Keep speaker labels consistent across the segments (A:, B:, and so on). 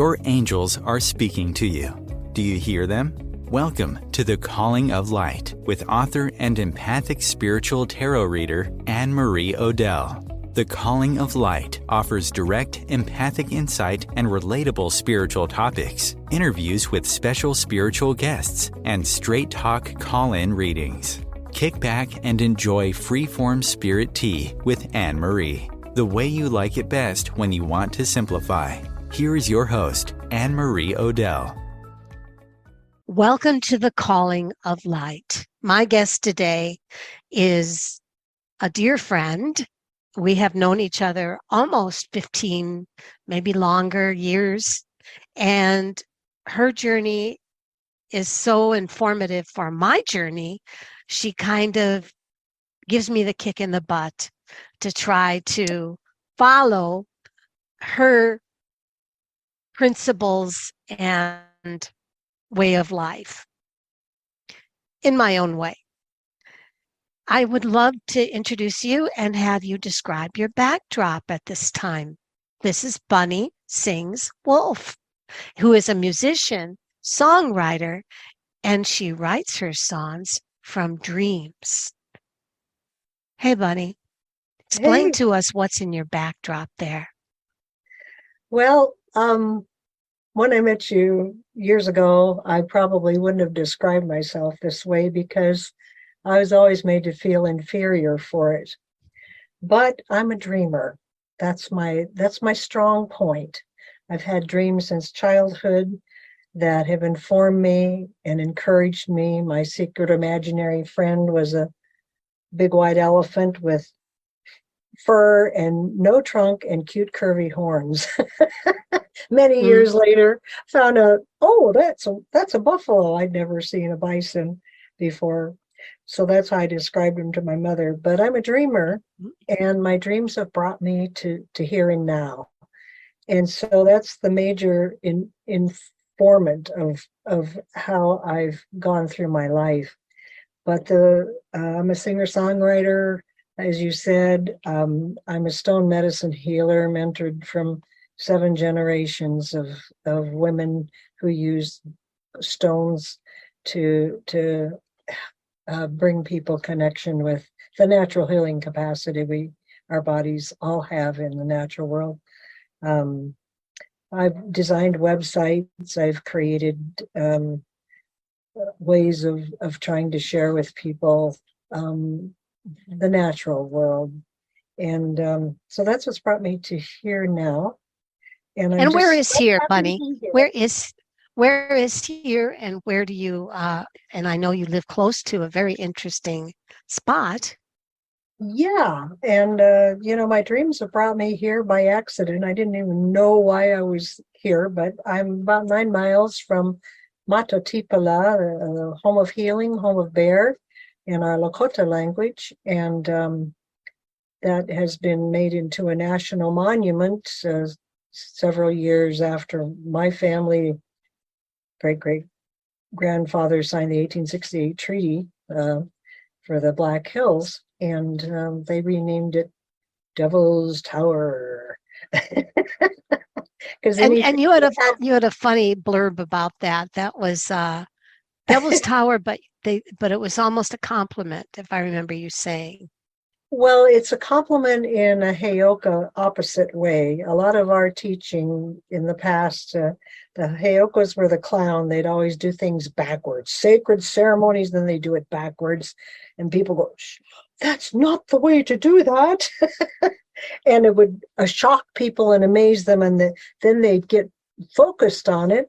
A: Your angels are speaking to you. Do you hear them? Welcome to The Calling of Light with author and empathic spiritual tarot reader Anne-Marie Odell. The Calling of Light offers direct, empathic insight and relatable spiritual topics, interviews with special spiritual guests, and straight talk call-in readings. Kick back and enjoy free-form spirit tea with Anne-Marie, the way you like it best when you want to simplify. Here is your host, Anne-Marie Odell.
B: Welcome to The Calling of Light. My guest today is a dear friend. We have known each other almost 15, maybe longer years, and her journey is so informative for my journey. She kind of gives me the kick in the butt to try to follow her principles and way of life in my own way. I would love to introduce you and have you describe your backdrop at this time. This is Bunny Sings Wolf, who is a musician, songwriter, and she writes her songs from dreams. Hey, Bunny, explain to us what's in your backdrop there.
C: Well, when I met you years ago, I probably wouldn't have described myself this way because I was always made to feel inferior for it. But I'm a dreamer. That's my strong point. I've had dreams since childhood that have informed me and encouraged me. My secret imaginary friend was a big white elephant with fur and no trunk and cute curvy horns. Many years later, found out, oh, that's a buffalo. I'd never seen a bison before. So that's how I described him to my mother. But I'm a dreamer, and my dreams have brought me to here and now. And so that's the major informant of how I've gone through my life. But I'm a singer-songwriter. As you said, I'm a stone medicine healer, mentored from 7 generations of women who use stones to bring people connection with the natural healing capacity our bodies all have in the natural world. I've designed websites. I've created ways of trying to share with people the natural world. And so that's what's brought me to here now. And
B: where is here, Bunny? Where is here, and where do you, and I know you live close to a very interesting spot.
C: Yeah, and my dreams have brought me here by accident. I didn't even know why I was here, but I'm about 9 miles from Matotipala, the home of healing, home of bear, in our Lakota language, and that has been made into a national monument several years after my family, great-great-grandfather signed the 1868 treaty for the Black Hills, and they renamed it Devil's Tower.
B: And you had a funny blurb about that. That was Devil's Tower, but it was almost a compliment, if I remember you saying.
C: Well, it's a compliment in a Heyoka opposite way. A lot of our teaching in the past, the Heyokas were the clown. They'd always do things backwards, sacred ceremonies, then they do it backwards. And people go, that's not the way to do that. And it would shock people and amaze them. And then they'd get focused on it.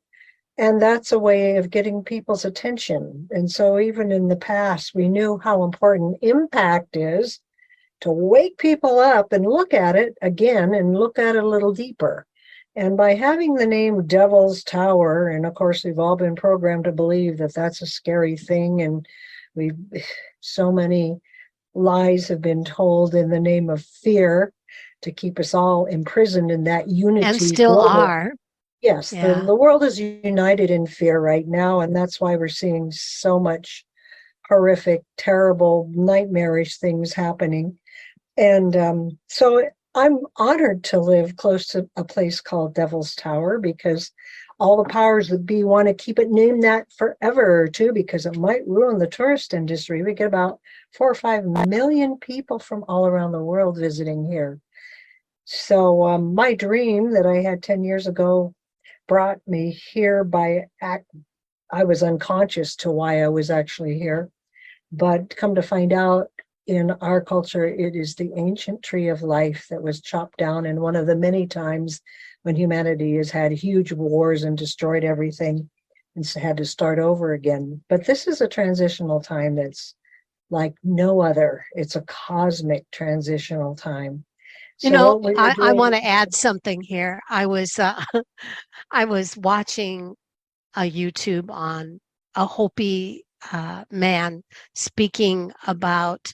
C: And that's a way of getting people's attention. And so even in the past, we knew how important impact is, to wake people up and look at it again and look at it a little deeper. And by having the name Devil's Tower, and of course, we've all been programmed to believe that that's a scary thing. And so many lies have been told in the name of fear to keep us all imprisoned in that unity.
B: And still are.
C: Yes, yeah. The world is united in fear right now. And that's why we're seeing so much horrific, terrible, nightmarish things happening. And so I'm honored to live close to a place called Devil's Tower because all the powers that be want to keep it named that forever too, because it might ruin the tourist industry. We get about 4 or 5 million people from all around the world visiting here. So my dream that I had 10 years ago brought me here by act. I was unconscious to why I was actually here. But come to find out, in our culture, it is the ancient tree of life that was chopped down in one of the many times when humanity has had huge wars and destroyed everything and had to start over again. But this is a transitional time that's like no other. It's a cosmic transitional time.
B: You
C: So
B: know,
C: what we are
B: I
C: doing,
B: want to add something here. I was I was watching a YouTube on a Hopi man speaking about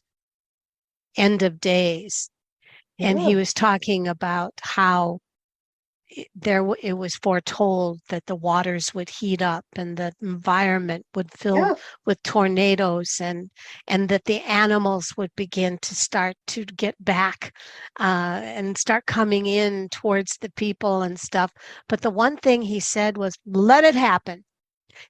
B: end of days, and
C: yeah,
B: he was talking about how it was foretold that the waters would heat up and the environment would fill
C: yeah,
B: with tornadoes, and that the animals would begin to start to get back and start coming in towards the people and stuff. But the one thing he said was, let it happen.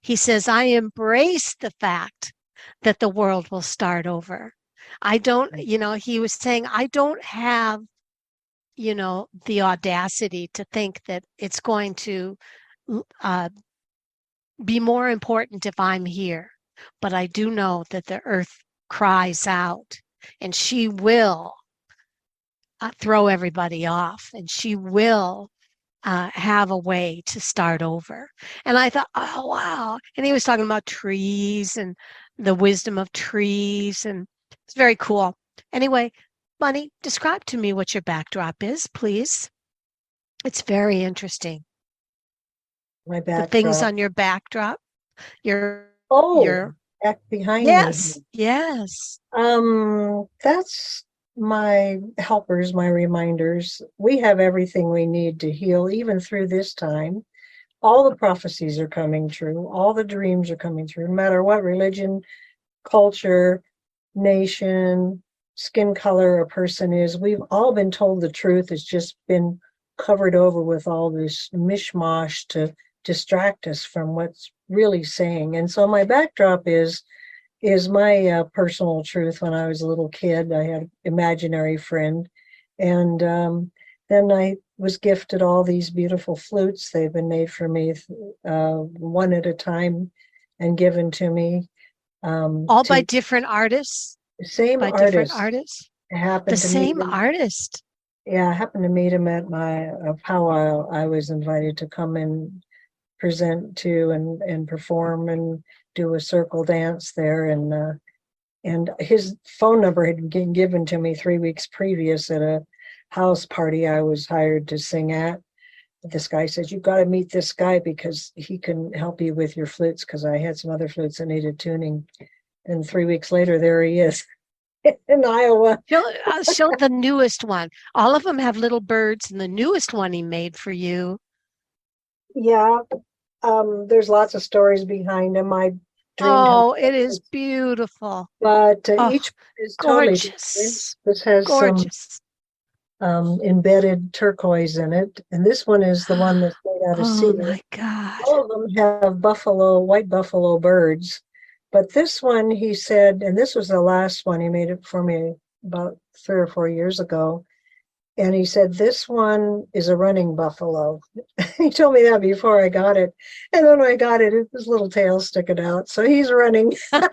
B: He says, I embrace the fact that the world will start over. I don't, he was saying, I don't have, the audacity to think that it's going to uh, be more important if I'm here. But I do know that the earth cries out, and she will throw everybody off, and she will have a way to start over. And I thought, oh, wow. And he was talking about trees and the wisdom of trees. And it's very cool. Anyway, Bunny, describe to me what your backdrop is, please. It's very interesting.
C: my
B: The things
C: backdrop.
B: on your backdrop, your,
C: Oh,
B: your,
C: back behind me.
B: yes, yes.
C: That's my helpers, my reminders. We have everything we need to heal, even through this time. All the prophecies are coming true, all the dreams are coming true, no matter what religion, culture, nation, skin color a person is. We've all been told the truth. It's just been covered over with all this mishmash to distract us from what's really saying. And so my backdrop is my personal truth. When I was a little kid, I had an imaginary friend, and then I was gifted all these beautiful flutes. They've been made for me one at a time and given to me.
B: All by
C: To
B: different artists,
C: same
B: by different
C: artist
B: artists. The
C: happened to meet
B: same
C: him.
B: artist.
C: Yeah, I happened to meet him at my powwow. I was invited to come and present to and perform and do a circle dance there, and his phone number had been given to me 3 weeks previous at a house party I was hired to sing at. This guy says, you've got to meet this guy because he can help you with your flutes, because I had some other flutes that needed tuning. And 3 weeks later, there he is in Iowa.
B: Show the newest one. All of them have little birds, and the newest one he made for you.
C: Yeah, there's lots of stories behind him. I dreamed him,
B: Oh, it is beautiful.
C: but
B: Oh,
C: each is totally different.
B: gorgeous.
C: This has some
B: Gorgeous.
C: embedded turquoise in it, and this one is the one that's made out of
B: Oh
C: cedar.
B: my God.
C: All of them have white buffalo birds, but this one, he said, and this was the last one, he made it for me about 3 or 4 years ago, and he said, this one is a running buffalo. He told me that before I got it, and then when I got it, his little tail sticking out, so he's running. And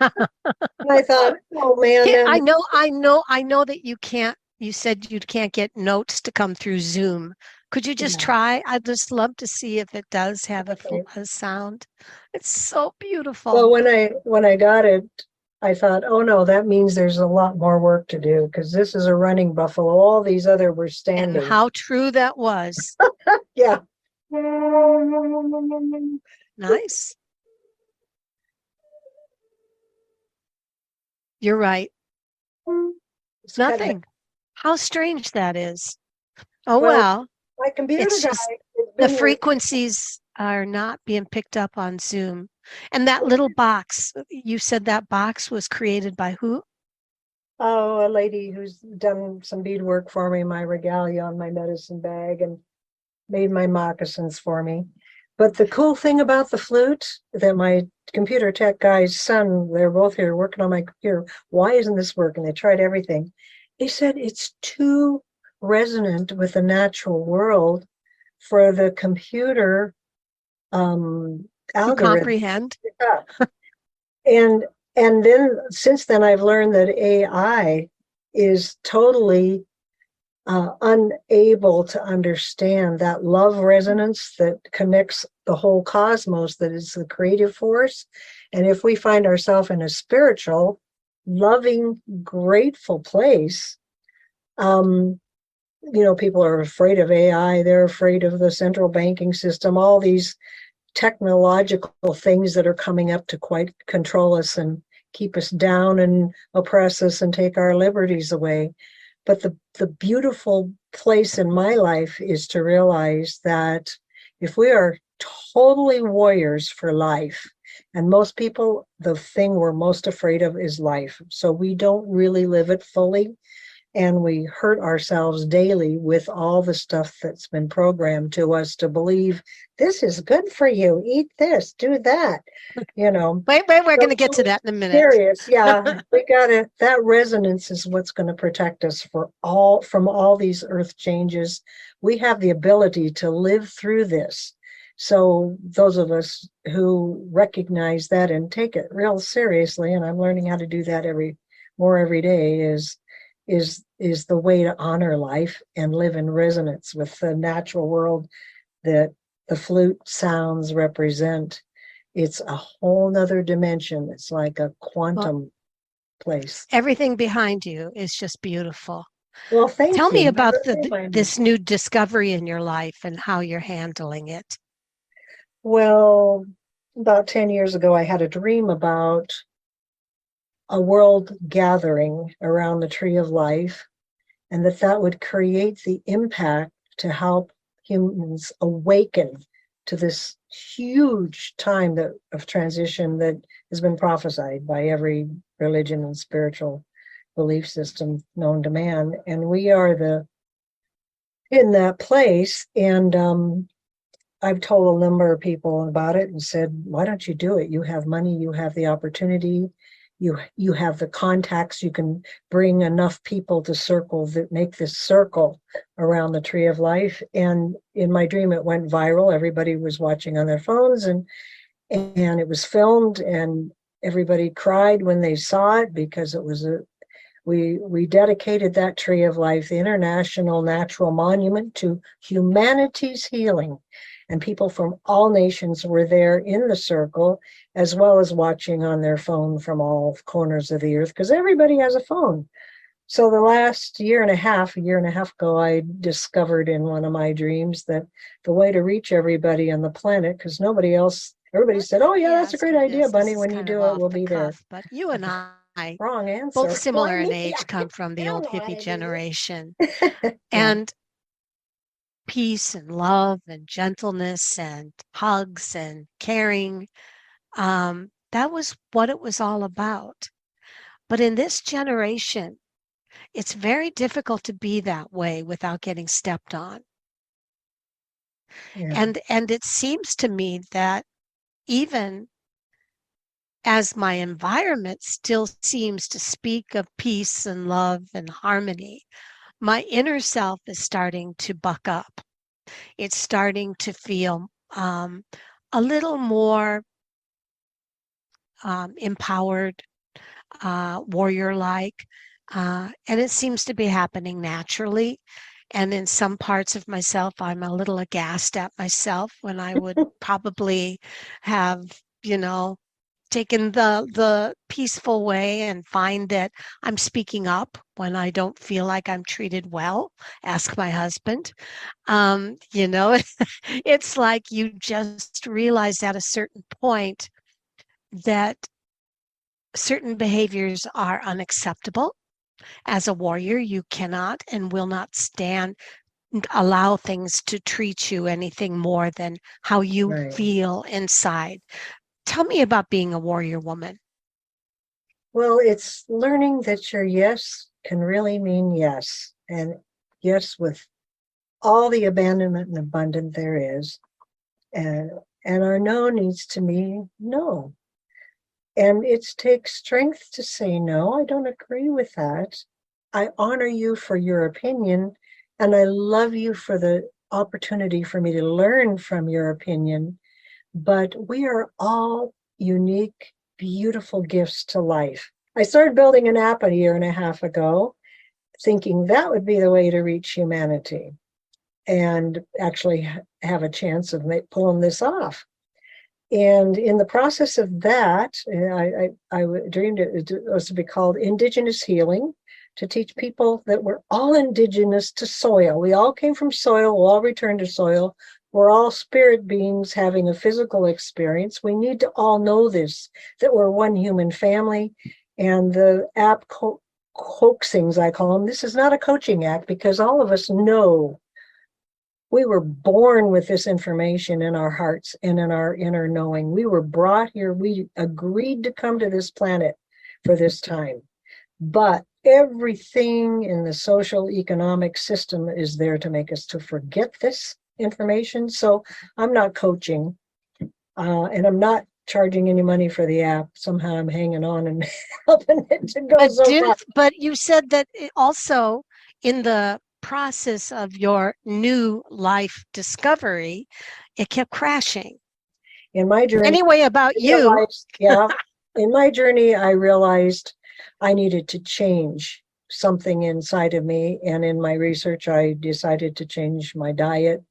C: I thought, oh man,
B: Yeah,
C: then
B: I know that you said you can't get notes to come through Zoom. Could you just
C: yeah,
B: try? I'd just love to see if it does have
C: okay.
B: a sound. It's so
C: Well,
B: beautiful.
C: when I got it, I thought, oh no, that means there's a lot more work to do, because this is a running buffalo. All these other were
B: And
C: standing.
B: how true that was.
C: Yeah.
B: Nice. You're right.
C: It's kind of,
B: Nothing. How strange that is. Oh,
C: well,
B: well,
C: my computer
B: it's
C: guy
B: just
C: has
B: the
C: been working.
B: frequencies are not being picked up on Zoom. And that little box, you said that box was created by who?
C: Oh, a lady who's done some beadwork for me, my regalia on my medicine bag, and made my moccasins for me. But the cool thing about the flute that my computer tech guy's son, they're both here working on my computer. Why isn't this working? They tried everything. They said it's too resonant with the natural world for the computer
B: To
C: algorithm.
B: comprehend.
C: Yeah. And then since then I've learned that AI is totally unable to understand that love resonance that connects the whole cosmos, that is the creative force. And if we find ourselves in a spiritual, loving, grateful place, people are afraid of AI, they're afraid of the central banking system, all these technological things that are coming up to quite control us and keep us down and oppress us and take our liberties away. But the beautiful place in my life is to realize that if we are totally warriors for life, and most people, the thing we're most afraid of is life. So we don't really live it fully, and we hurt ourselves daily with all the stuff that's been programmed to us to believe this is good for you, eat this, do that, you know.
B: Wait, we're going
C: So
B: to get to that in a minute.
C: serious, yeah. That resonance is what's going to protect us from all these earth changes. We have the ability to live through this. So those of us who recognize that and take it real seriously, and I'm learning how to do that every day, is the way to honor life and live in resonance with the natural world that the flute sounds represent. It's a whole nother dimension. It's like a
B: Well,
C: quantum place.
B: everything behind you is just beautiful.
C: Well, thank
B: Tell me
C: you. That
B: about
C: really reminded me.
B: this new discovery in your life and how you're handling it.
C: Well, about 10 years ago, I had a dream about a world gathering around the tree of life, and that would create the impact to help humans awaken to this huge time of transition that has been prophesied by every religion and spiritual belief system known to man. And we are in that place. And I've told a number of people about it and said, why don't you do it? You have money, you have the opportunity, you have the contacts, you can bring enough people to make this circle around the tree of life. And in my dream, it went viral. Everybody was watching on their phones, and it was filmed, and everybody cried when they saw it, because we dedicated that tree of life, the International Natural Monument, to humanity's healing. And people from all nations were there in the circle, as well as watching on their phone from all corners of the earth, because everybody has a phone. So the last a year and a half ago, I discovered in one of my dreams that the way to reach everybody on the planet, because everybody said, oh yeah, that's a great idea, Bunny. When you do it, we'll be there.
B: But you and I,
C: Wrong answer.
B: both similar in
C: Well,
B: age, come from the old hippie generation.
C: yeah.
B: And peace and love and gentleness and hugs and caring, that was what it was all about. But in this generation, it's very difficult to be that way without getting stepped on.
C: Yeah.
B: And it seems to me that even as my environment still seems to speak of peace and love and harmony, my inner self is starting to buck up. It's starting to feel a little more empowered, warrior-like, and it seems to be happening naturally. And in some parts of myself, I'm a little aghast at myself when I would probably have, taken the peaceful way and find that I'm speaking up when I don't feel like I'm treated well. Ask my husband. You know, it's like you just realize at a certain point that certain behaviors are unacceptable. As a warrior, you cannot and will not allow things to treat you anything more than how you
C: Right.
B: feel inside. Tell me about being a warrior woman.
C: Well, it's learning that your yes can really mean yes, and yes with all the abandonment and abundance there is, and our no needs to mean no. And it takes strength to say no. I don't agree with that. I honor you for your opinion, and I love you for the opportunity for me to learn from your opinion. But we are all unique, beautiful gifts to life. I started building an app a year and a half ago, thinking that would be the way to reach humanity and actually have a chance of pulling this off. And in the process of that, I dreamed it was to be called Indigenous Healing, to teach people that we're all indigenous to soil. We all came from soil, we'll all return to soil. We're all spirit beings having a physical experience. We need to all know this, that we're one human family. And the app coaxings, I call them, this is not a coaching act, because all of us know we were born with this information in our hearts and in our inner knowing. We were brought here. We agreed to come to this planet for this time. But everything in the social economic system is there to make us to forget this information. So I'm not coaching, and I'm not charging any money for the app. Somehow I'm hanging on and helping it to go far.
B: But you said that also in the process of your new life discovery, it kept crashing.
C: In my journey,
B: anyway, about you.
C: Yeah. In my journey, I realized I needed to change something inside of me. And in my research, I decided to change my diet,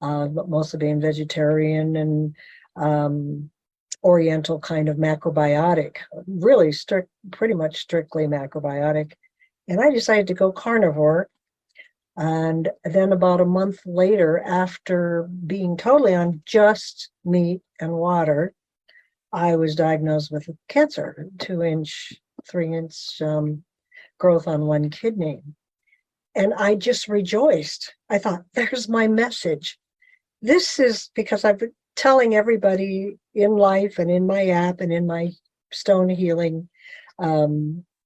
C: mostly being vegetarian and Oriental kind of macrobiotic, really pretty much strictly macrobiotic. And I decided to go carnivore. And then about a month later, after being totally on just meat and water, I was diagnosed with cancer, 2-inch, 3-inch growth on one kidney. And I just rejoiced. I thought, there's my message. This is because I've been telling everybody in life and in my app and in my stone healing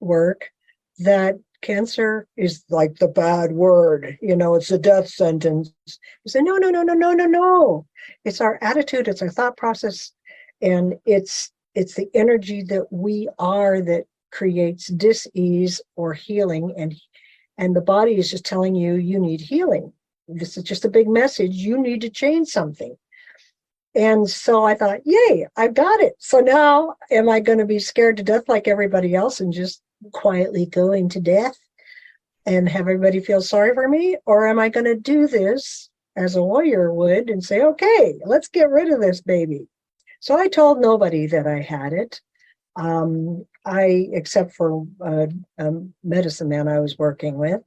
C: work that cancer is like the bad word, it's a death sentence. You say, no. It's our attitude, it's our thought process, and it's the energy that we are that creates dis-ease or healing, and the body is just telling you, you need healing. This is just a big message. You need to change something. And so I thought, yay, I got it. So now am I going to be scared to death like everybody else and just quietly going to death and have everybody feel sorry for me? Or am I going to do this as a warrior would and say, okay, let's get rid of this baby? So I told nobody that I had it. Except for a medicine man I was working with.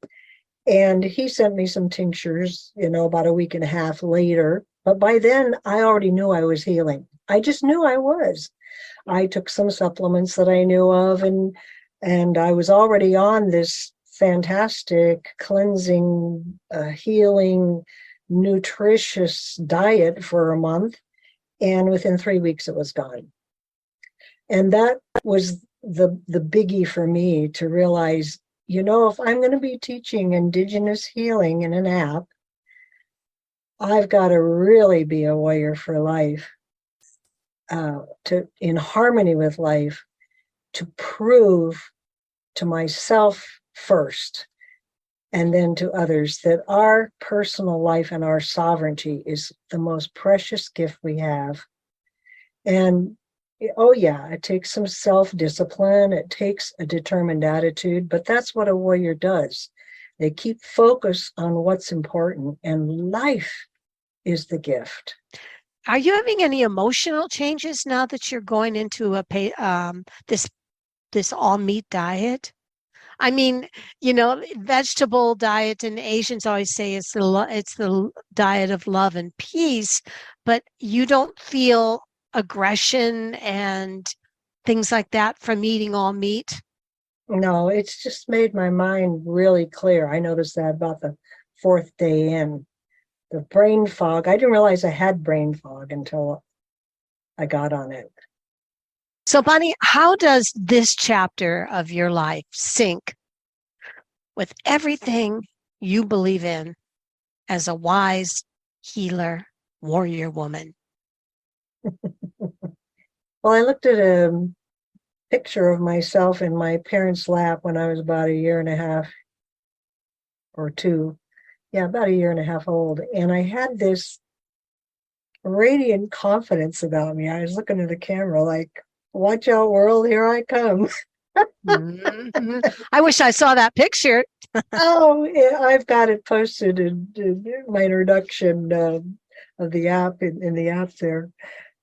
C: And he sent me some tinctures, about a week and a half later. But by then, I already knew I was healing. I just knew I was. I took some supplements that I knew of, and I was already on this fantastic cleansing, healing, nutritious diet for a month. And within 3 weeks, it was gone. And that was the biggie for me, to realize, if I'm going to be teaching indigenous healing in an app, I've got to really be a warrior for life, in harmony with life, to prove to myself first, and then to others, that our personal life and our sovereignty is the most precious gift we have. And oh yeah, it takes some self-discipline. It takes a determined attitude, but that's what a warrior does. They keep focus on what's important, and life is the gift.
B: Are you having any emotional changes now that you're going into this all meat diet? I mean, vegetable diet, and Asians always say it's the diet of love and peace, but you don't feel aggression and things like that from eating all meat?
C: No, it's just made my mind really clear. I noticed that about the 4th day in. The brain fog, I didn't realize I had brain fog until I got on it.
B: So, Bonnie, how does this chapter of your life sync with everything you believe in as a wise healer, warrior woman?
C: Well, I looked at a picture of myself in my parents' lap when I was about a year and a half or two. Yeah, about a year and a half old. And I had this radiant confidence about me. I was looking at the camera like, watch out, world, here I come.
B: Mhm. I wish I saw that picture.
C: Oh, yeah, I've got it posted in my introduction of the app in the app there.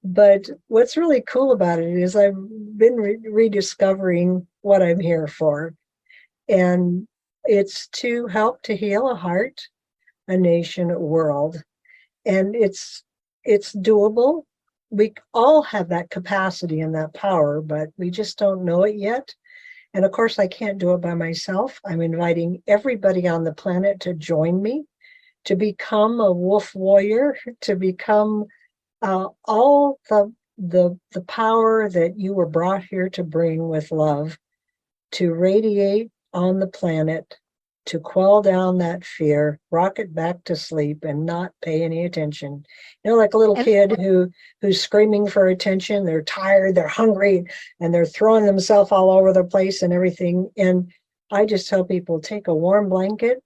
C: But what's really cool about it is I've been rediscovering what I'm here for. And it's to help to heal a heart, a nation, a world. And it's doable. We all have that capacity and that power, but we just don't know it yet. And of course, I can't do it by myself. I'm inviting everybody on the planet to join me, to become a wolf warrior, to become all the power that you were brought here to bring with love, to radiate on the planet, to quell down that fear, rock it back to sleep, and not pay any attention. You know, like a little kid who's screaming for attention. They're tired, they're hungry, and they're throwing themselves all over the place and everything. And I just tell people, take a warm blanket,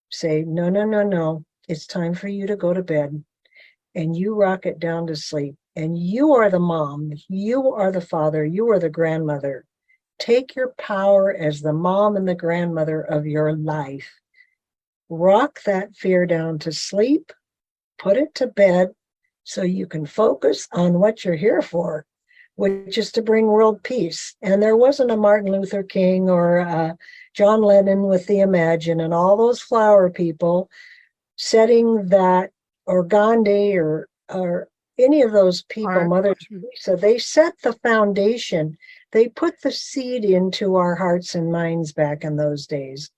C: say, no, no, no, no. It's time for you to go to bed. And you rock it down to sleep. And you are the mom, you are the father, you are the grandmother. Take your power as the mom and the grandmother of your life. Rock that fear down to sleep, put it to bed so you can focus on what you're here for, which is to bring world peace. And there wasn't a Martin Luther King or John Lennon with the Imagine and all those flower people setting that, or Gandhi or any of those people, Mother Teresa, they set the foundation. They put the seed into our hearts and minds back in those days.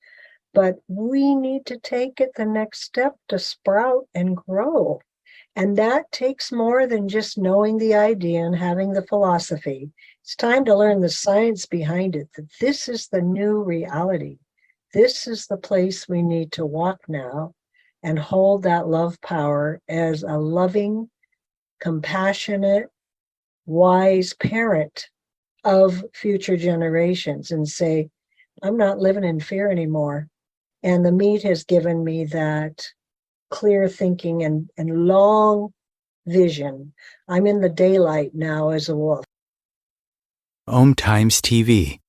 C: But we need to take it the next step to sprout and grow. And that takes more than just knowing the idea and having the philosophy. It's time to learn the science behind it, that this is the new reality. This is the place we need to walk now and hold that love power as a loving, compassionate, wise parent of future generations and say, I'm not living in fear anymore. And the meat has given me that clear thinking and long vision. I'm in the daylight now as a wolf.
A: OMTimes TV.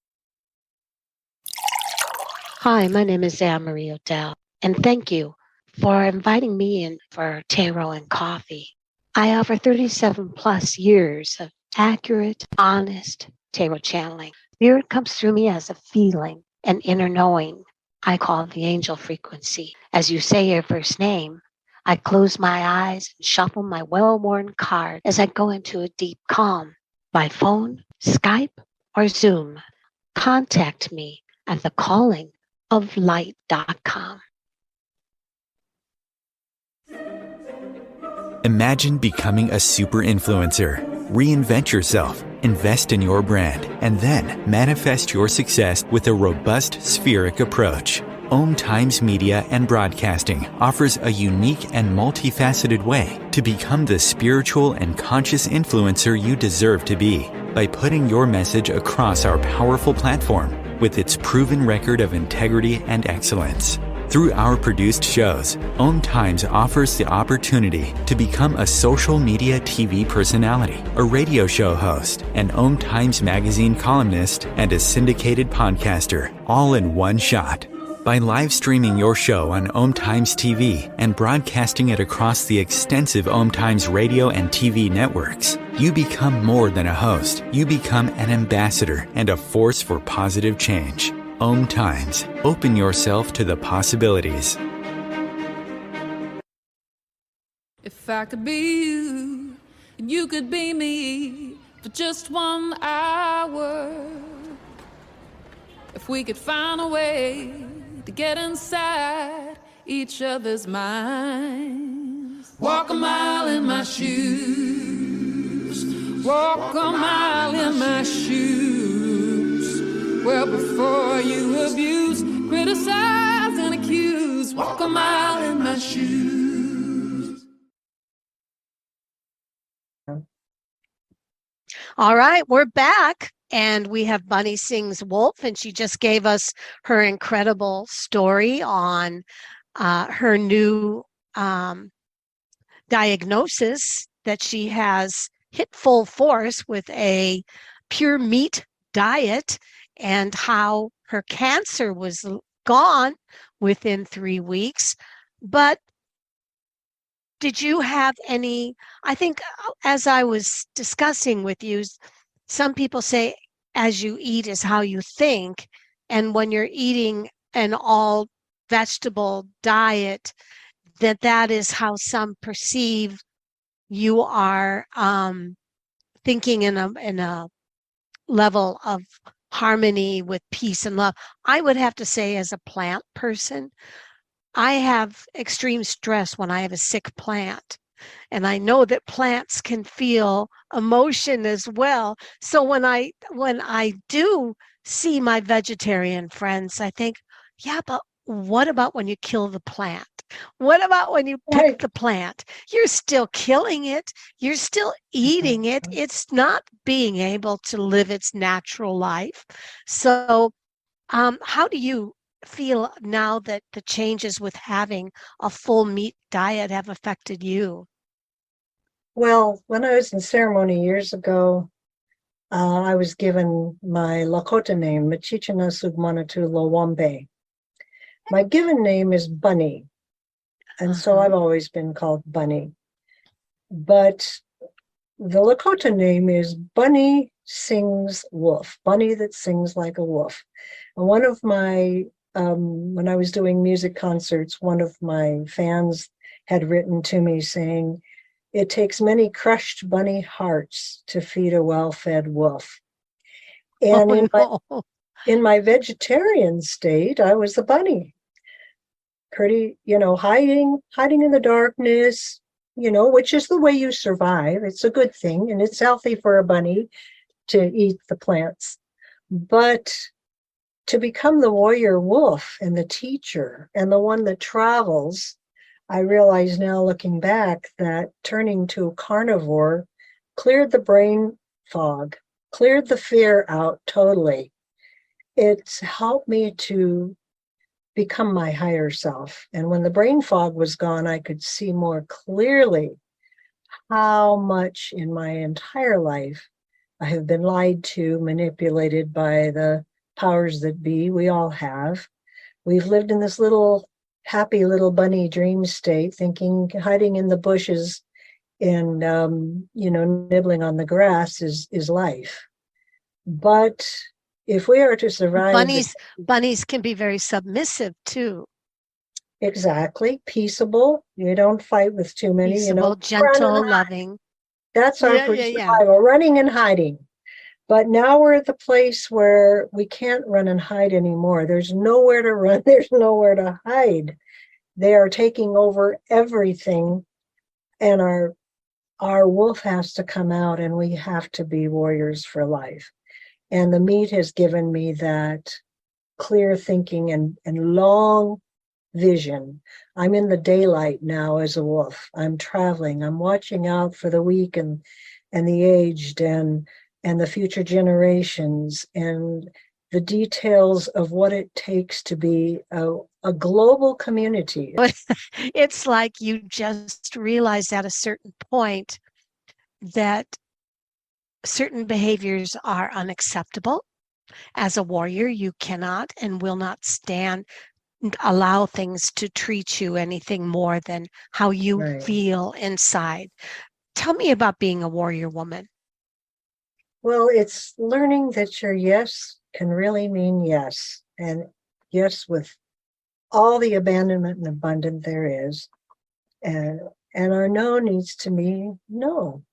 B: Hi, my name is Anne-Marie Odell, and thank you for inviting me in for tarot and coffee. I offer 37 plus years of accurate, honest tarot channeling. Spirit comes through me as a feeling, an inner knowing. I call it the angel frequency. As you say your first name, I close my eyes and shuffle my well-worn card as I go into a deep calm. By phone, Skype, or Zoom, contact me at thecallingoflight.com.
A: Imagine becoming a super influencer. Reinvent yourself, invest in your brand, and then manifest your success with a robust spheric approach. OMTimes Media and Broadcasting offers a unique and multifaceted way to become the spiritual and conscious influencer you deserve to be by putting your message across our powerful platform with its proven record of integrity and excellence. Through our produced shows, OMTimes offers the opportunity to become a social media TV personality, a radio show host, an OMTimes magazine columnist, and a syndicated podcaster, all in one shot. By live streaming your show on OMTimes TV and broadcasting it across the extensive OMTimes radio and TV networks, you become more than a host. You become an ambassador and a force for positive change. OMTimes. Open yourself to the possibilities.
D: If I could be you, and you could be me for just 1 hour. If we could find a way to get inside each other's minds. Walk a mile in my shoes, Walk a mile in my shoes. Well, before you abuse, criticize, and accuse, walk a mile in my shoes.
B: All right, we're back. And we have Bunny Sings Wolf, and she just gave us her incredible story on her new diagnosis that she has hit full force with a pure meat diet, and how her cancer was gone within 3 weeks. But did you have any, I think as I was discussing with you, some people say as you eat is how you think. And when you're eating an all vegetable diet, that is how some perceive you are thinking in a level of harmony with peace and love. I would have to say, as a plant person, I have extreme stress when I have a sick plant. And I know that plants can feel emotion as well. So when I do see my vegetarian friends, I think, yeah, but what about when you kill the plant? What about when you pick the plant? You're still killing it. You're still eating it. It's not being able to live its natural life. So how do you feel now that the changes with having a full meat diet have affected you?
C: Well, when I was in ceremony years ago, I was given my Lakota name, Machichana Sugmanatu Lowambe. My given name is Bunny, and so I've always been called Bunny. But the Lakota name is Bunny Sings Wolf, Bunny that sings like a wolf. And one of my, when I was doing music concerts, one of my fans had written to me saying, "It takes many crushed bunny hearts to feed a well-fed wolf." And in my vegetarian state, I was the bunny. Pretty, hiding in the darkness, which is the way you survive. It's a good thing, and it's healthy for a bunny to eat the plants. But to become the warrior wolf and the teacher and the one that travels, I realize now, looking back, that turning to a carnivore cleared the brain fog, cleared the fear out totally. It's helped me to become my higher self. And when the brain fog was gone, I could see more clearly how much in my entire life I have been lied to, manipulated by the powers that be. We all have. We've lived in this little happy little bunny dream state, thinking hiding in the bushes and nibbling on the grass is life. But if we are to survive,
B: bunnies can be very submissive too.
C: Exactly, peaceable. You don't fight with too many.
B: Peaceable, gentle, loving.
C: That's our survival, running and hiding. But now we're at the place where we can't run and hide anymore. There's nowhere to run. There's nowhere to hide. They are taking over everything, and our wolf has to come out, and we have to be warriors for life. And the meat has given me that clear thinking and long vision. I'm in the daylight now as a wolf. I'm traveling. I'm watching out for the weak and the aged and the future generations, and the details of what it takes to be a global community.
B: It's like you just realized at a certain point that certain behaviors are unacceptable. As a warrior, you cannot and will not allow things to treat you anything more than how you feel inside. Tell me about being a warrior woman.
C: Well, it's learning that your yes can really mean yes, and yes with all the abandonment and abundance there is, and our no needs to mean no.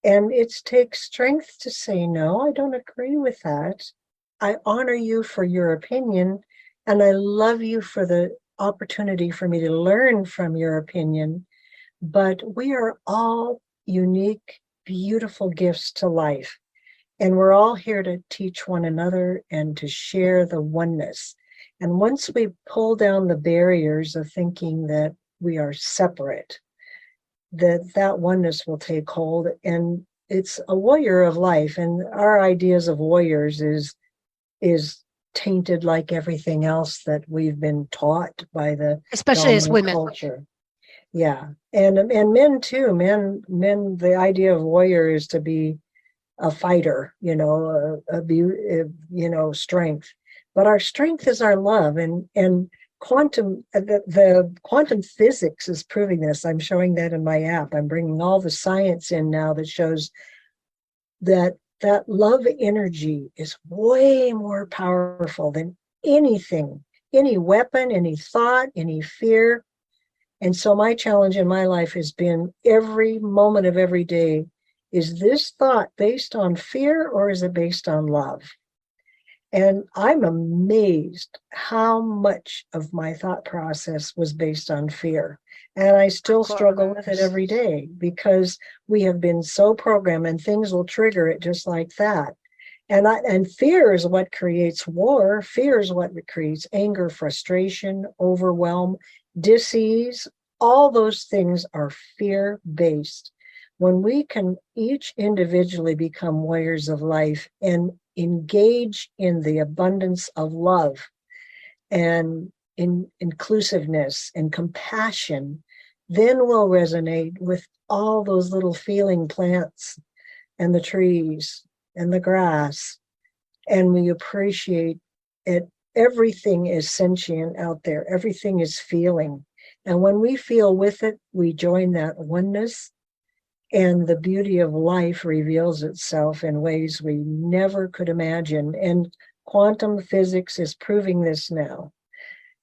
C: And it takes strength to say no. I don't agree with that. I honor you for your opinion, and I love you for the opportunity for me to learn from your opinion. But we are all unique beautiful gifts to life. And we're all here to teach one another and to share the oneness. And once we pull down the barriers of thinking that we are separate, that oneness will take hold. And it's a warrior of life. And our ideas of warriors is tainted like everything else that we've been taught by the
B: Especially as
C: dominant
B: women.
C: culture. Yeah. And men too. Men, the idea of warrior is to be a fighter, strength. But our strength is our love, and quantum, the quantum physics is proving this. I'm showing that in my app. I'm bringing all the science in now that shows that love energy is way more powerful than anything, any weapon, any thought, any fear. And so my challenge in my life has been every moment of every day, is this thought based on fear or is it based on love? And I'm amazed how much of my thought process was based on fear. And I still struggle with it every day because we have been so programmed, and things will trigger it just like that. And fear is what creates war. Fear is what creates anger, frustration, overwhelm, dis-ease. All those things are fear-based. When we can each individually become warriors of life and engage in the abundance of love and in inclusiveness and compassion, then we'll resonate with all those little feeling plants and the trees and the grass, and we appreciate it. Everything is sentient out there. Everything is feeling. And when we feel with it, we join that oneness, and the beauty of life reveals itself in ways we never could imagine. And quantum physics is proving this now.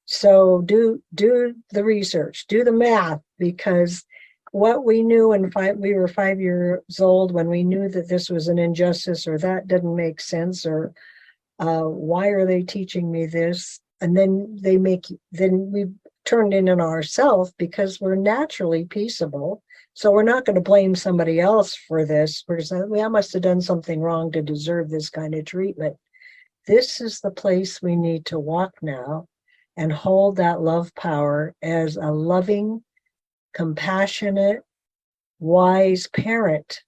C: So do the research, do the math, because what we knew when we were 5 years old, when we knew that this was an injustice or that didn't make sense, or why are they teaching me this? And then we turned in on ourselves because we're naturally peaceable. So we're not going to blame somebody else for this. We're saying, well, I must have done something wrong to deserve this kind of treatment. This is the place we need to walk now and hold that love power as a loving, compassionate, wise parent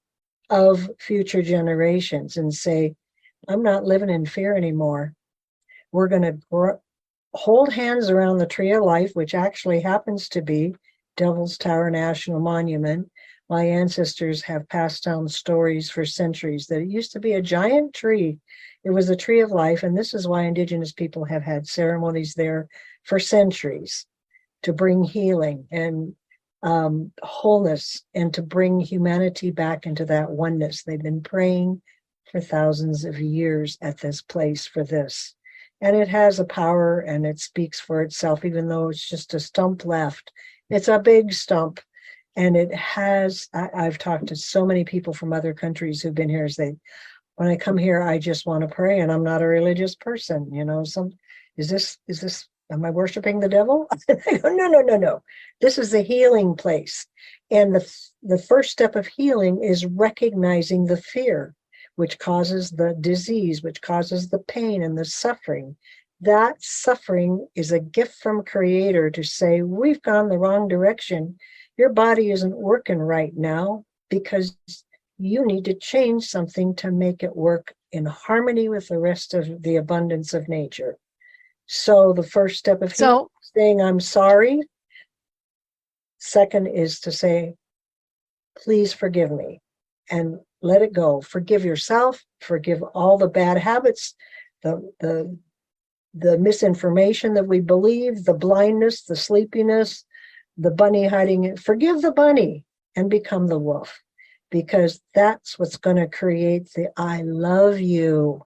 C: of future generations and say, I'm not living in fear anymore. We're going to hold hands around the tree of life, which actually happens to be Devil's Tower National Monument. My ancestors have passed down stories for centuries that it used to be a giant tree. It was a tree of life, and this is why Indigenous people have had ceremonies there for centuries to bring healing and wholeness and to bring humanity back into that oneness. They've been praying for thousands of years at this place for this. And it has a power, and it speaks for itself, even though it's just a stump left. It's a big stump, and it has, I've talked to so many people from other countries who've been here. When I come here, I just want to pray, and I'm not a religious person. Am I worshiping the devil? I go, no. This is the healing place. And the first step of healing is recognizing the fear, which causes the disease, which causes the pain and the suffering. That suffering is a gift from Creator to say, we've gone the wrong direction. Your body isn't working right now because you need to change something to make it work in harmony with the rest of the abundance of nature. So the first step of healing is saying, I'm sorry. Second is to say, please forgive me and let it go. Forgive yourself, forgive all the bad habits, the misinformation that we believe, the blindness, the sleepiness, the bunny hiding it. Forgive the bunny and become the wolf, because that's what's going to create the I love you,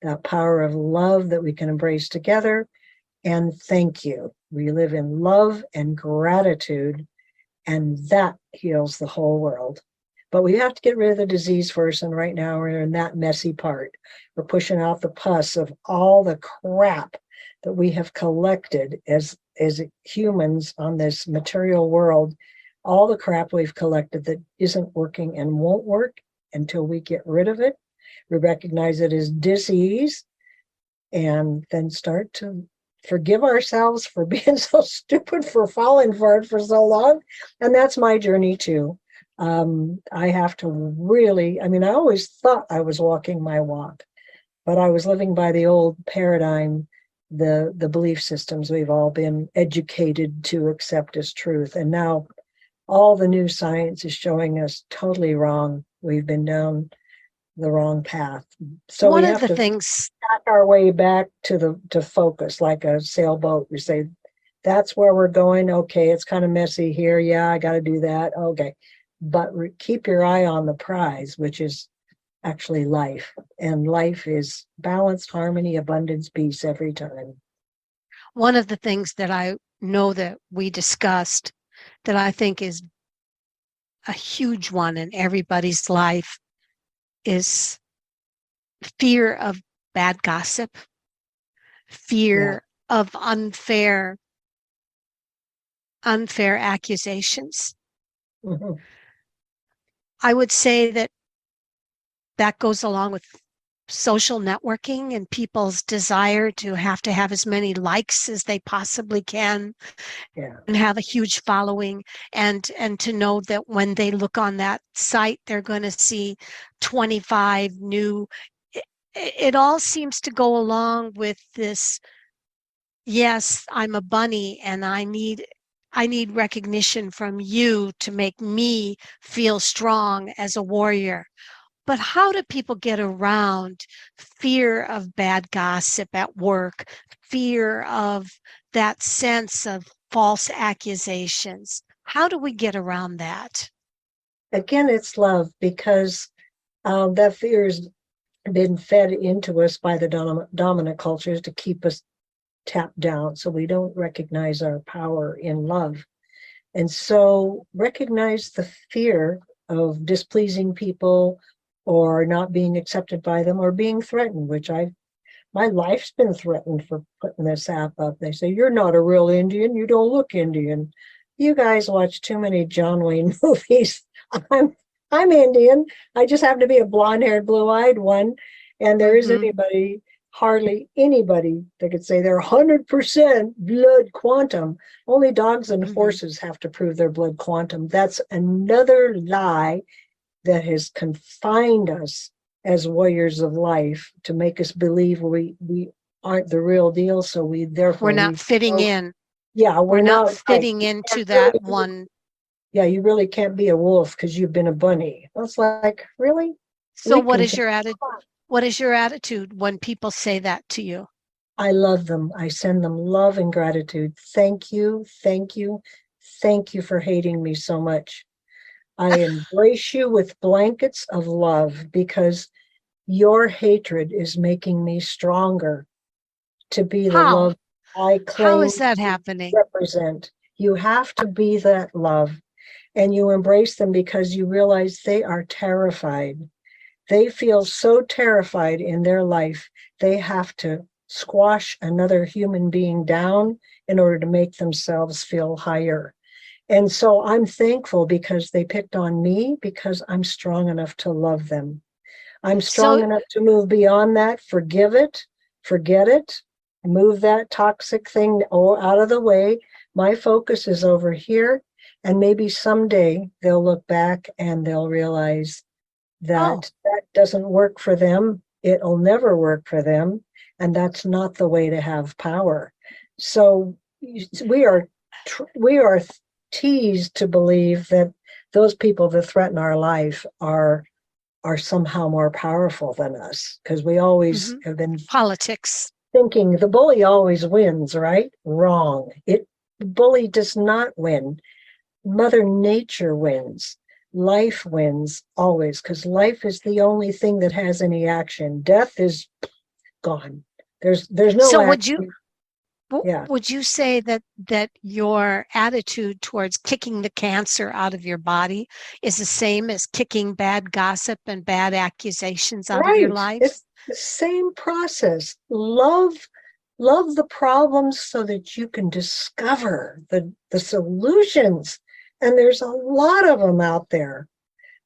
C: that power of love that we can embrace together. And thank you. We live in love and gratitude, and that heals the whole world. But we have to get rid of the disease first, and right now we're in that messy part. We're pushing out the pus of all the crap that we have collected as humans on this material world, all the crap we've collected that isn't working and won't work until we get rid of it. We recognize it as dis-ease and then start to forgive ourselves for being so stupid, for falling for it for so long. And that's my journey too. I have to really, I mean, I always thought I was walking my walk, but I was living by the old paradigm, the belief systems we've all been educated to accept as truth. And now all the new science is showing us totally wrong. We've been down the wrong path. So
B: One
C: we
B: of
C: have
B: the
C: to
B: things,
C: back our way back to focus, like a sailboat. We say, that's where we're going. Okay, it's kind of messy here. Yeah, I got to do that. Okay. But keep your eye on the prize, which is actually life. And life is balance, harmony, abundance, peace every time.
B: one of the things that I know that we discussed that I think is a huge one in everybody's life is fear of bad gossip, fear of unfair accusations.
C: Mm-hmm.
B: I would say that that goes along with social networking and people's desire to have as many likes as they possibly can
C: Yeah.
B: and have a huge following, and to know that when they look on that site they're going to see 25 new. It all seems to go along with this, yes, I'm a bunny and I need recognition from you to make me feel strong as a warrior. But how do people get around fear of bad gossip at work, fear of that sense of false accusations? How do we get around that?
C: Again, it's love, because that fear has been fed into us by the dominant cultures to keep us tapped down, so we don't recognize our power in love. And so recognize the fear of displeasing people or not being accepted by them or being threatened, which my life's been threatened for putting this app up. They say, you're not a real Indian. You don't look Indian. You guys watch too many John Wayne movies. I'm Indian. I just happen to be a blonde-haired, blue-eyed one. And there isn't hardly anybody that could say they're 100% blood quantum. Only dogs and horses have to prove their blood quantum. That's another lie that has confined us as warriors of life to make us believe we aren't the real deal. So we're
B: not fitting in.
C: Yeah,
B: we're not fitting into that one.
C: Yeah, you really can't be a wolf because you've been a bunny. It's like, really?
B: So what is your attitude? What is your attitude when people say that to you?
C: I love them. I send them love and gratitude. Thank you. Thank you. Thank you for hating me so much. I embrace you with blankets of love, because your hatred is making me stronger to be the love I claim.
B: How is that happening?
C: Represent. You have to be that love, and you embrace them because you realize they are terrified. They feel so terrified in their life, they have to squash another human being down in order to make themselves feel higher. And so I'm thankful because they picked on me, because I'm strong enough to love them. I'm strong enough to move beyond that, forgive it, forget it, move that toxic thing out of the way. My focus is over here. And maybe someday they'll look back and they'll realize that that doesn't work for them. It'll never work for them. And that's not the way to have power. So we are teased to believe that those people that threaten our life are somehow more powerful than us, because we always have been
B: politics
C: thinking the bully always wins, right? Wrong. The bully does not win. Mother Nature wins. Life wins always, because life is the only thing that has any action. Death is gone. There's no
B: so
C: action.
B: Would you say that your attitude towards kicking the cancer out of your body is the same as kicking bad gossip and bad accusations out of your life?
C: It's the same process. Love the problems so that you can discover the solutions. And there's a lot of them out there,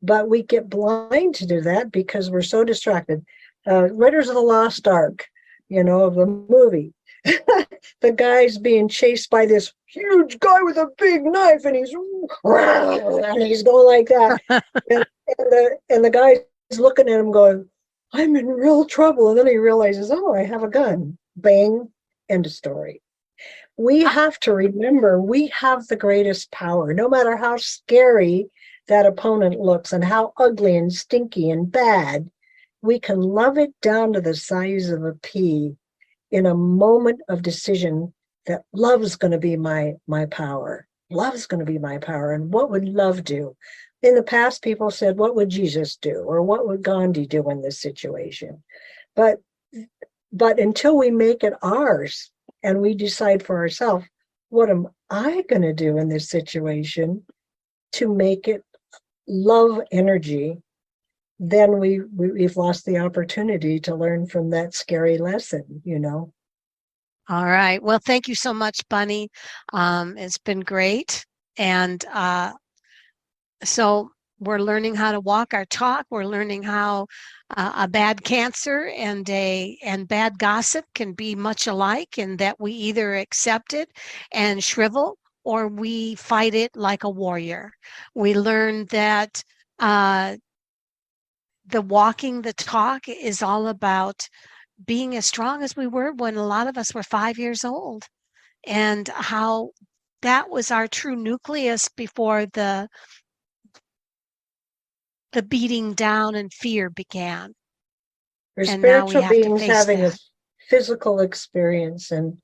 C: but we get blind to do that because we're so distracted. Raiders of the Lost Ark, of the movie. The guy's being chased by this huge guy with a big knife, and he's going like that. and the guy's looking at him going, I'm in real trouble. And then he realizes, oh, I have a gun. Bang, end of story. We have to remember we have the greatest power, no matter how scary that opponent looks and how ugly and stinky and bad. We can love it down to the size of a pea in a moment of decision that love is going to be my power. Love is going to be my power. And what would love do? In the past, people said, what would Jesus do? Or what would Gandhi do in this situation? But until we make it ours and we decide for ourselves, what am I going to do in this situation to make it love energy, then we've lost the opportunity to learn from that scary lesson,
B: All right. Well, thank you so much, Bunny. It's been great. And so we're learning how to walk our talk. We're learning how a bad cancer and bad gossip can be much alike, in that we either accept it and shrivel, or we fight it like a warrior. We learned that the walking the talk is all about being as strong as we were when a lot of us were 5 years old, and how that was our true nucleus before the beating down and fear began.
C: We're
B: And now we
C: spiritual
B: have to
C: beings
B: face
C: having a
B: that.
C: physical experience. And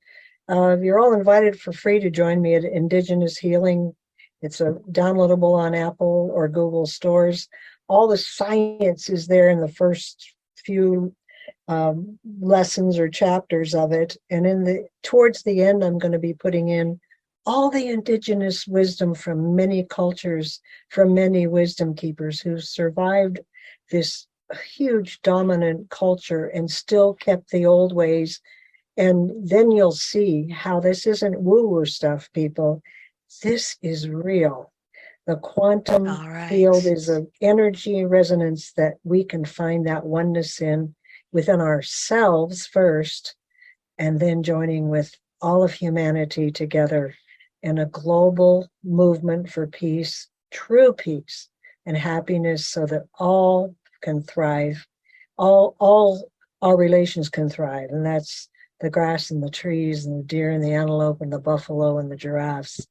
C: you're all invited for free to join me at Indigenous Healing. It's downloadable on Apple or Google stores. All the science is there in the first few lessons or chapters of it. And towards the end, I'm going to be putting in all the indigenous wisdom from many cultures, from many wisdom keepers who survived this huge dominant culture and still kept the old ways. And then you'll see how this isn't woo-woo stuff, people. This is real. The quantum field is an energy resonance that we can find that oneness within ourselves first, and then joining with all of humanity together in a global movement for peace, true peace and happiness, so that all can thrive. All our relations can thrive. And that's the grass and the trees and the deer and the antelope and the buffalo and the giraffes,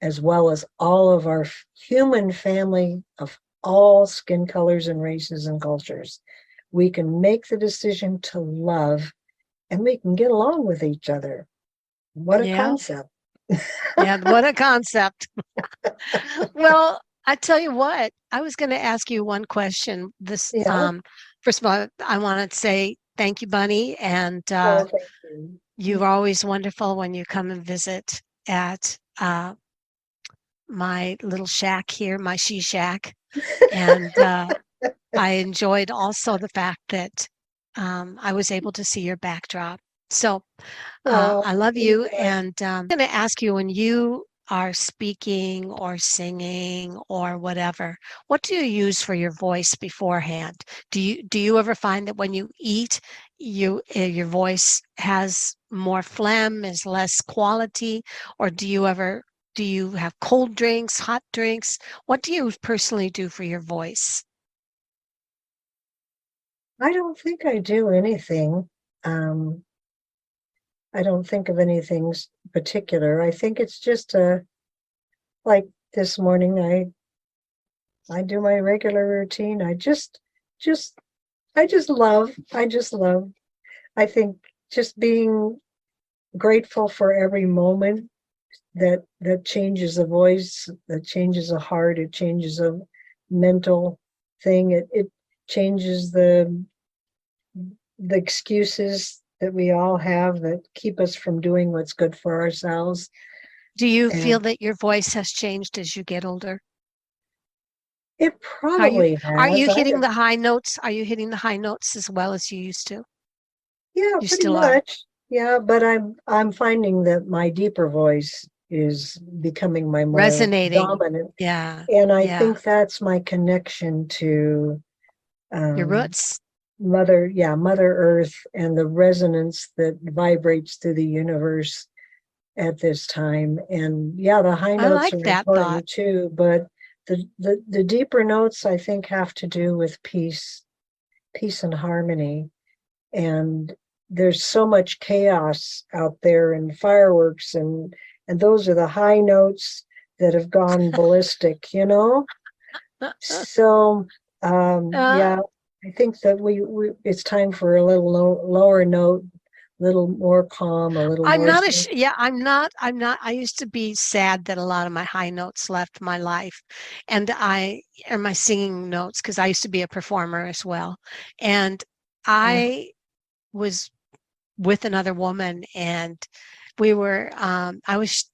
C: as well as all of our human family of all skin colors and races and cultures. We can make the decision to love, and we can get along with each other. What a concept.
B: Yeah, what a concept. Well, I tell you what, I was going to ask you one question. First of all, I want to say thank you, Bunny. And
C: thank you.
B: You're always wonderful when you come and visit at my little shack here, my she shack. And I enjoyed also the fact that I was able to see your backdrop. So I love you. And I'm going to ask you, when you are speaking or singing or whatever, what do you use for your voice beforehand? Do you ever find that when you eat, your voice has more phlegm, is less quality, or do you have cold drinks, hot drinks? What do you personally do for your voice?
C: I don't think I do anything. I don't think of anything particular. I think it's just like this morning, I do my regular routine. I just love. I think just being grateful for every moment that changes a voice, that changes a heart, it changes a mental thing. It changes the excuses that we all have that keep us from doing what's good for ourselves.
B: Do you feel that your voice has changed as you get older?
C: It probably has.
B: Are you hitting the high notes? Are you hitting the high notes as well as you used to?
C: Yeah, pretty much. Yeah, but I'm finding that my deeper voice is becoming my more
B: Resonating.
C: dominant.
B: Yeah.
C: And I
B: Yeah.
C: think that's my connection to
B: Your roots.
C: Mother Earth, and the resonance that vibrates through the universe at this time. And yeah, the high
B: I
C: notes
B: like
C: are
B: that thought.
C: important too, but the deeper notes, I think, have to do with peace and harmony. And there's so much chaos out there, and fireworks, and those are the high notes that have gone ballistic, you know? So
B: Uh,
C: yeah, I think that we it's time for a little lower note, a little more calm, a little
B: I'm
C: more
B: not a yeah, I'm not I used to be sad that a lot of my high notes left my life, and my singing notes, because I used to be a performer as well. And I was with another woman, and I was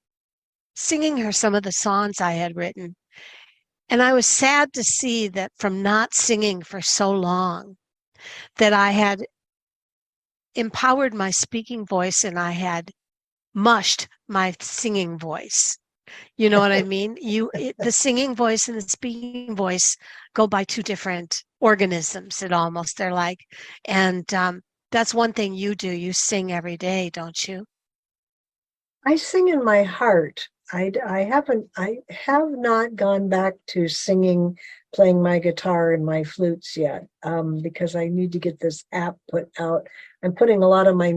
B: singing her some of the songs I had written. And I was sad to see that from not singing for so long, that I had empowered my speaking voice and I had mushed my singing voice. You know what I mean? The singing voice and the speaking voice go by two different organisms. They're like, and that's one thing you do. You sing every day, don't you?
C: I sing in my heart. I have not gone back to singing, playing my guitar and my flutes yet, because I need to get this app put out. I'm putting a lot of my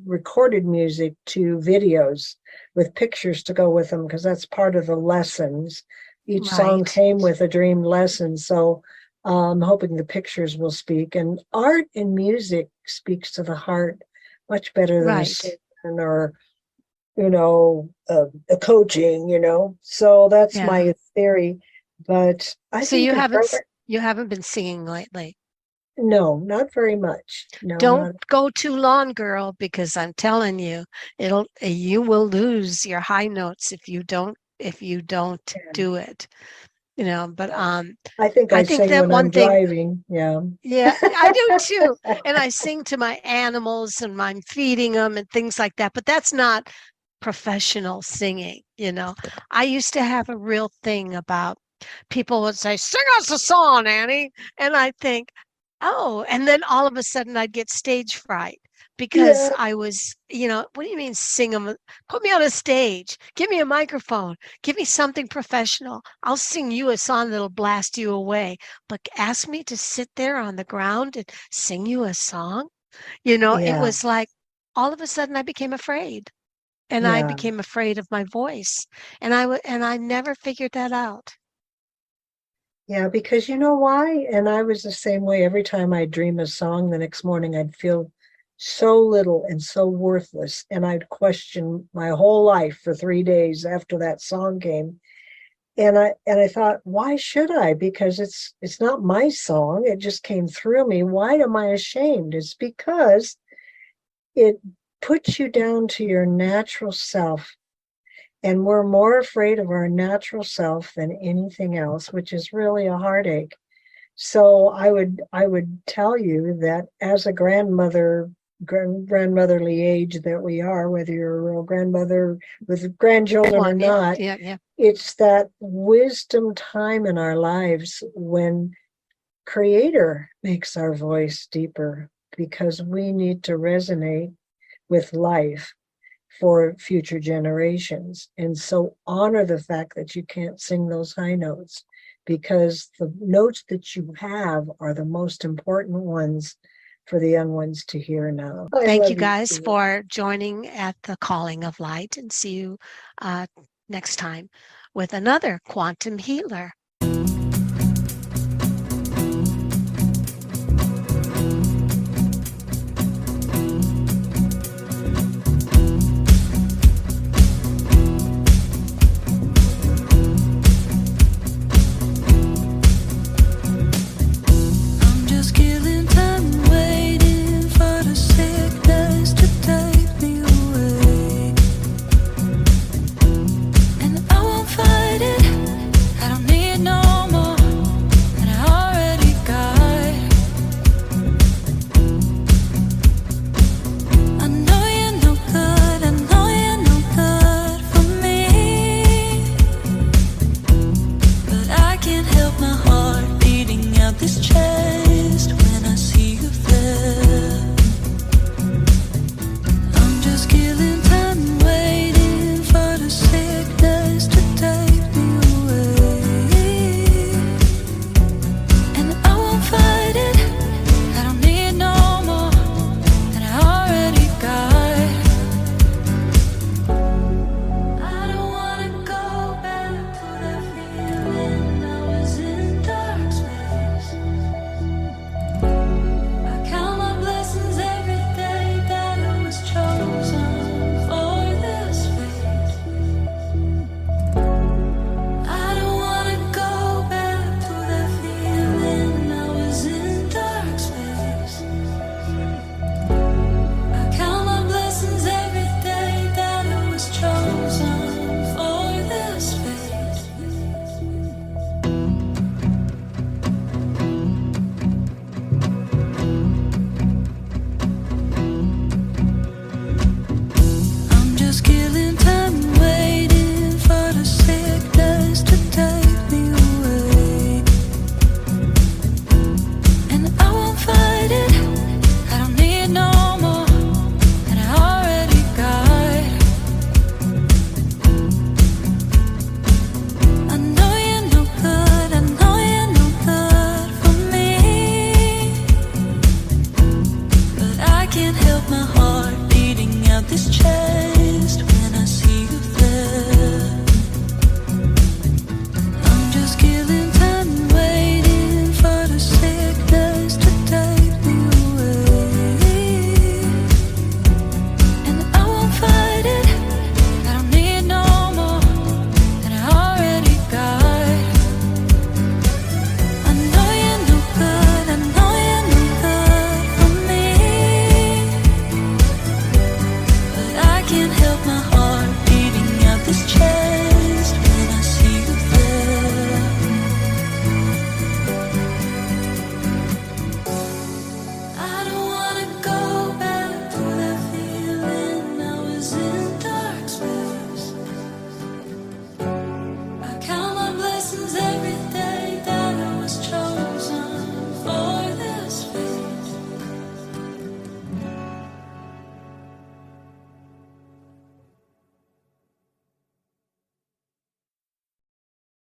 C: recorded music to videos with pictures to go with them, because that's part of the lessons. Each song
B: Right,
C: came with a dream lesson, so I'm hoping the pictures will speak. And art and music speaks to the heart much better than a
B: right.
C: sermon or a coaching, So that's
B: Yeah.
C: my theory. But I
B: So
C: think
B: you haven't been singing lately.
C: no, not very much. No,
B: Don't
C: not.
B: go too long, girl, because I'm telling you, you will lose your high notes if you don't do it. But
C: I think
B: I
C: I
B: think
C: sing
B: that
C: when
B: one
C: I'm
B: thing,
C: driving. Yeah.
B: yeah, I do too. And I sing to my animals and I'm feeding them and things like that, but that's not professional singing. I used to have a real thing about people would say, "Sing us a song, Annie." And I think, oh, and then all of a sudden I'd get stage fright because
C: Yeah.
B: I was, what do you mean sing them? Put me on a stage. Give me a microphone. Give me something professional. I'll sing you a song that'll blast you away. But ask me to sit there on the ground and sing you a song. It
C: Yeah.
B: was like all of a sudden I became afraid. And I
C: Yeah.
B: became afraid of my voice. And I never figured that out.
C: Yeah. Because you know why? And I was the same way. Every time I dream a song, the next morning I'd feel so little and so worthless. And I'd question my whole life for 3 days after that song came. And I thought, why should I? Because it's not my song. It just came through me. Why am I ashamed? It's because it puts you down to your natural self. And we're more afraid of our natural self than anything else, which is really a heartache. So I would tell you that as a grandmotherly age that we are, whether you're a real grandmother with grandchildren or
B: One, yeah,
C: not,
B: yeah, yeah.
C: it's that wisdom time in our lives when Creator makes our voice deeper, because we need to resonate with life for future generations. And so honor the fact that you can't sing those high notes, because the notes that you have are the most important ones for the young ones to hear now. I
B: Thank you
C: love you
B: guys
C: too.
B: for joining at the Calling of Light, and see you next time with another quantum healer.